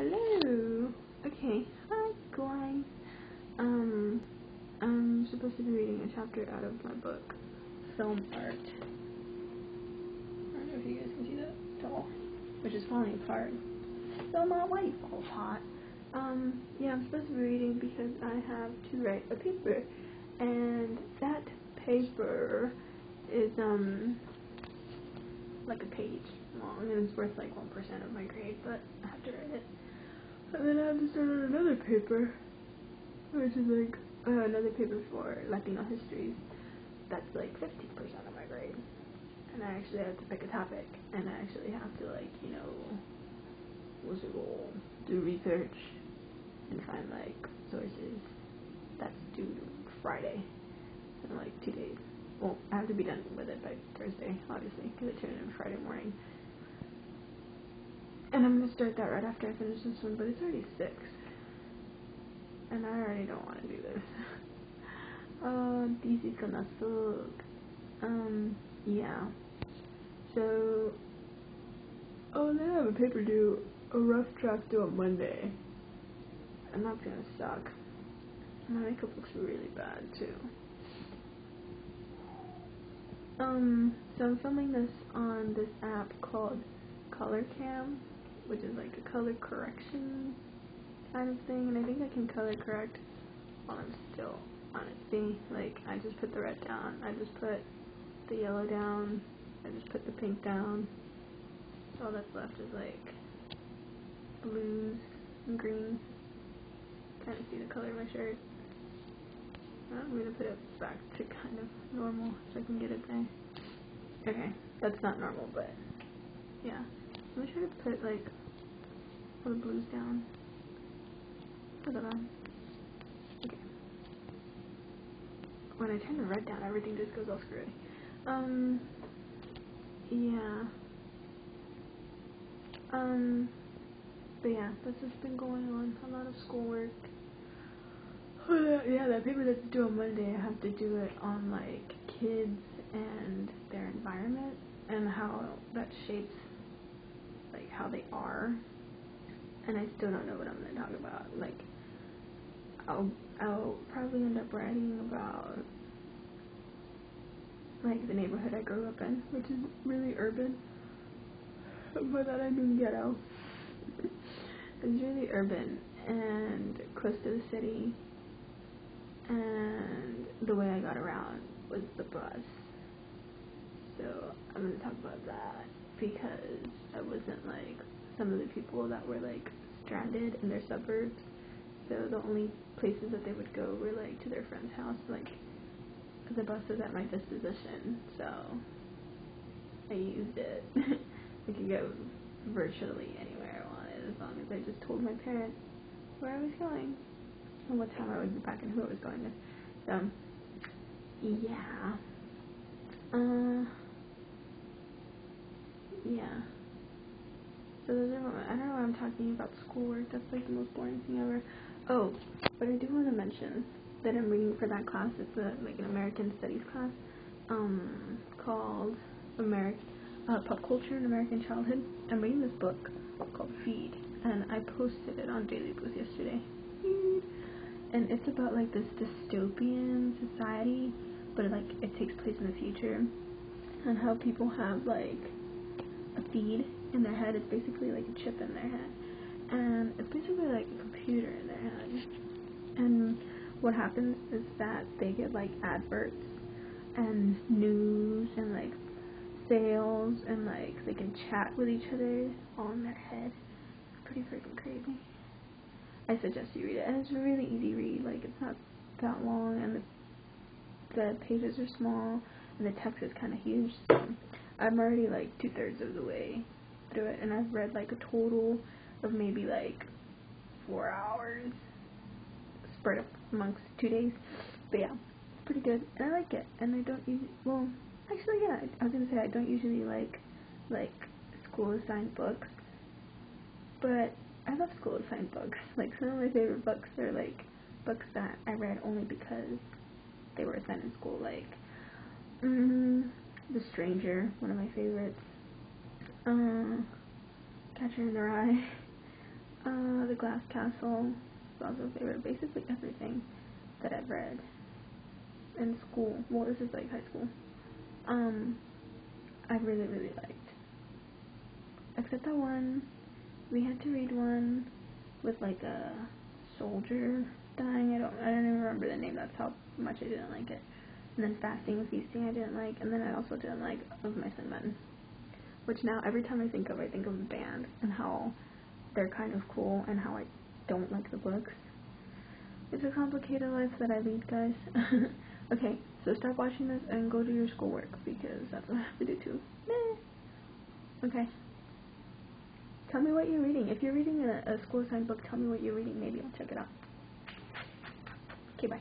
Hello. Okay. Hi, guys. I'm supposed to be reading a chapter out of my book, Film Art. I don't know if you guys can see that at all, which is falling apart. So my wife falls hot. Yeah, I'm supposed to be reading because I have to write a paper, and that paper is like a page long, and it's worth like 1% of my grade, but I have to write it. And then I have to start on another paper, which is like another paper for Latino histories. That's like 50% of my grade. And I actually have to pick a topic, and I actually have to do research and find like sources. That's due Friday in like 2 days. Well, I have to be done with it by Thursday, obviously, because I turn it in Friday morning. And I'm gonna start that right after I finish this one, but it's already 6. And I already don't want to do this. This is gonna suck. Yeah. So, then I have a paper due, a rough draft due on Monday. And that's gonna suck. My makeup looks really bad, too. So I'm filming this on this app called Color Cam, which is like a color correction kind of thing, and I think I can color correct while I'm still on it. See, like, I just put the red down, I just put the yellow down, I just put the pink down, so all that's left is like blues and greens. Kind of see the color of my shirt. I'm gonna put it back to kind of normal so I can get it there. Okay, that's not normal, but yeah. I'm gonna try to put like all the blues down. Put that on. Okay. When I turn the red down, everything just goes all screwy. Yeah. But yeah, that's just been going on. A lot of schoolwork. Yeah, that paper that's due on Monday, I have to do it on like kids and their environment and how that shapes like how they are. And I still don't know what I'm gonna talk about. Like, I'll probably end up writing about like the neighborhood I grew up in, which is really urban. By that I mean ghetto. It's really urban and close to the city, and the way I got around was the bus. So I'm gonna talk about that because I wasn't like some of the people that were like stranded in their suburbs. So the only places that they would go were like to their friend's house. Like, the bus was at my disposition, so I used it. I could go virtually anywhere I wanted as long as I just told my parents where I was going and what time I would be back and who I was going with. So, yeah. Yeah. So those are, I don't know why I'm talking about schoolwork. That's like the most boring thing ever. Oh, but I do want to mention that I'm reading for that class. It's like an American Studies class, called Pop Culture in American Childhood. I'm reading this book called Feed, and I posted it on Daily Boost yesterday. And it's about like this dystopian society, but like it takes place in the future, and how people have like a feed in their head. It's basically like a chip in their head, and it's basically like a computer in their head. And what happens is that they get like adverts and news and like sales, and like they can chat with each other all in their head. It's pretty freaking crazy. I suggest you read it, and it's a really easy read. Like, it's not that long, and the pages are small, and the text is kind of huge. So I'm already like 2/3 of the way through it, and I've read like a total of maybe like 4 hours spread up amongst 2 days. But yeah, it's pretty good, and I like it. And I don't usually, well, actually, yeah, I was gonna say I don't usually like school assigned books, but I love school assigned books. Like, some of my favorite books are like books that I read only because they were assigned in school. Like, The Stranger, one of my favorites. Catcher in the Rye. The Glass Castle is also a favorite. Basically everything that I've read in school. Well, this is like high school. I really, really liked. Except that one, we had to read one with like a soldier dying. I don't even remember the name. That's how much I didn't like it. And then Fasting and Feasting I didn't like. And then I also didn't like Of Mice and Men, which now every time I think of the band and how they're kind of cool and how I don't like the books. It's a complicated life that I lead, guys. Okay, so stop watching this and go do your schoolwork because that's what I have to do too. Okay. Tell me what you're reading. If you're reading a school assigned book, tell me what you're reading. Maybe I'll check it out. Okay, bye.